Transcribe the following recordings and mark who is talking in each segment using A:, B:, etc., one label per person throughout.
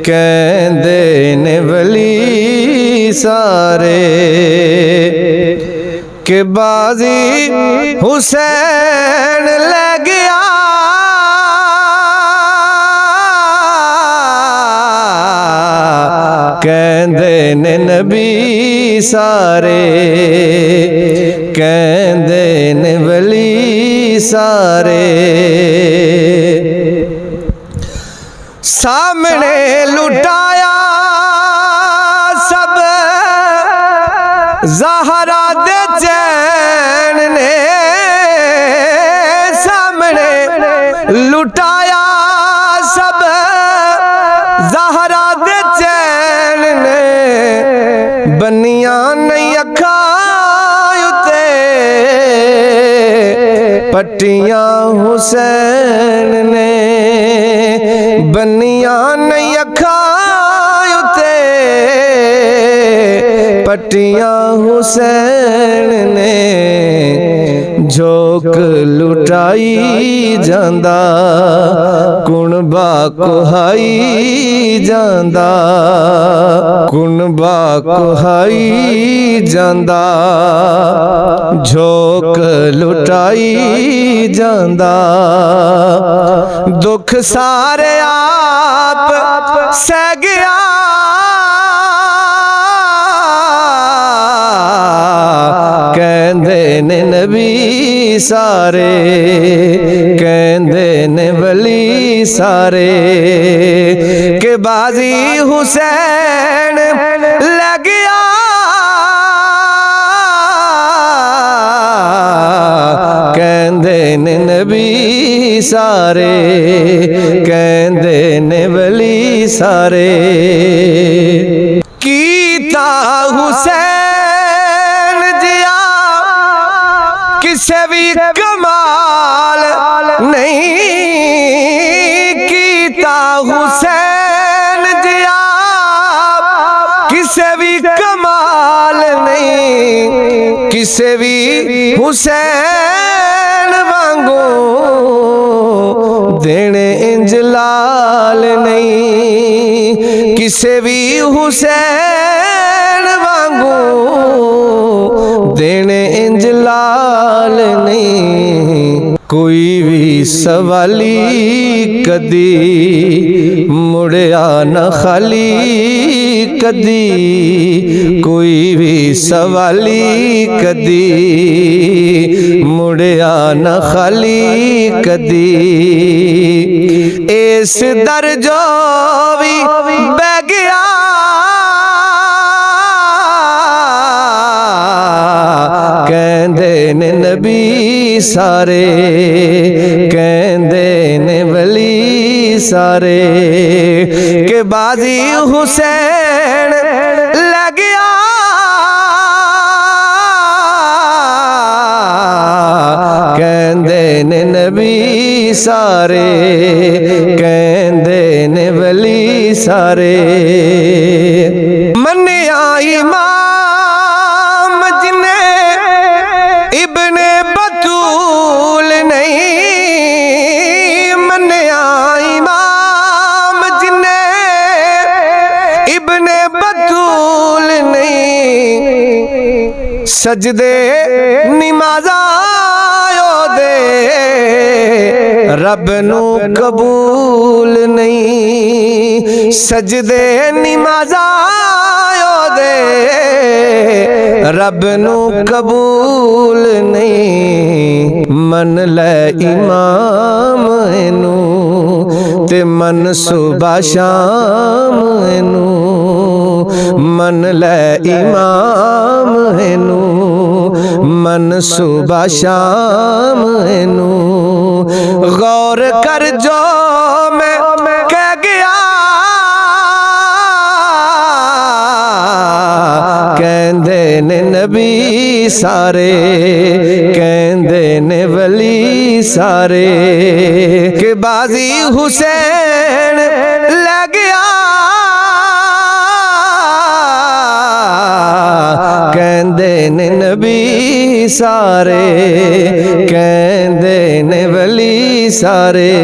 A: कहंदे ने वली सारे के बाजी हुसैन ले गया। कहंदे ने नबी सारे, कहंदे ने वली सारे। सामने लुटाया सब ज़हरा दे चैन ने, सामने लुटाया सब ज़हरा दे चैन ने। बनिया नहीं अखा उते पट्टियां हुसैन ने। बनिया नहीं अखा उते पट्टियां हुसैन ने। झोंक लुटाई जांदा कुणबा कुहाई जांदा, कुणबा कुहाई जांदा। झोंक लुटाई जांदा दुख सारे आप सह गया। कहंदे ने नबी सारे, कहंदे ने वली सारे के बाजी हुसैन ले गया। कहंदे ने नबी सारे, कहंदे ने वली सारे। कीता हुसैन जिया किसे भी कमाल नहीं। कीता हुसैन जिया किसे भी कमाल नहीं। किसे भी हुसैन वांगू देने इंज लाल नहीं। किसे भी हुसैन वांगू देने इंज लाल नहीं। कोई भी सवाली कदी मुड़िया न खाली कदी। कोई भी सवाली कदी मुड़िया न खाली कदी। इस दर्जो भी बह गया। कहंदे ने नबी सारे, कहंदे ने वली सारे के बाजी हुसैन ले गया। कहंदे ने नबी सारे, कहंदे ने वली सारे। मन्निया इमाम जिने इब्ने बतूल नहीं। मन्निया इमाम जिने इब्ने बतूल नहीं। सजदे निमाज़ा दे रब नू कबूल नहीं। सजदे निमाज़ा दे रब नू कबूल नहीं। मन ले इमाम नू ते मन सुबह शाम नू। मन ले इमाम नू मन सुबह शाम नू। गौर कर जो मैं कह गया। कहंदे ने नबी सारे, कहंदे ने वली सारे के बाजी हुसैन ले गया। कहंदे ने नबी सारे, कहंदे ने वली सारे।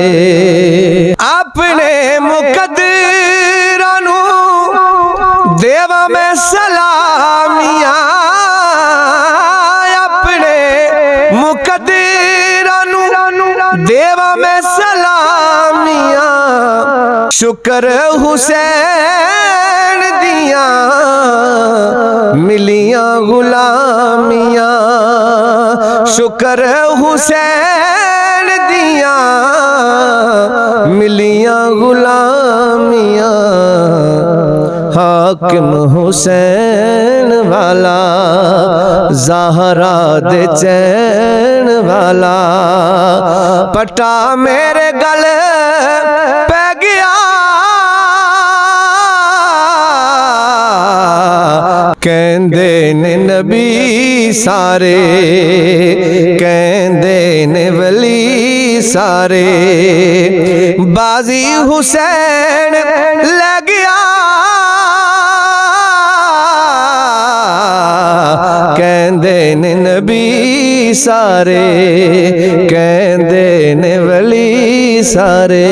A: अपने मुकद्दर देवा मैं सलामियां अपने मुकद्दर नू देवा मैं सलामियां शुक्र हुसैन दियां मिलियां गुलामियां शुक्र हुसैन दियां मिलियां गुलामियां हाकिम हुसैन वाला ज़हरा दे चैन वाला पटा मेरे गल पै गया कहंदे ने नबी सारे कहंदे ने वली सारे बाजी हुसैन ले गया कहंदे ने नबी सारे कहंदे ने वली सारे।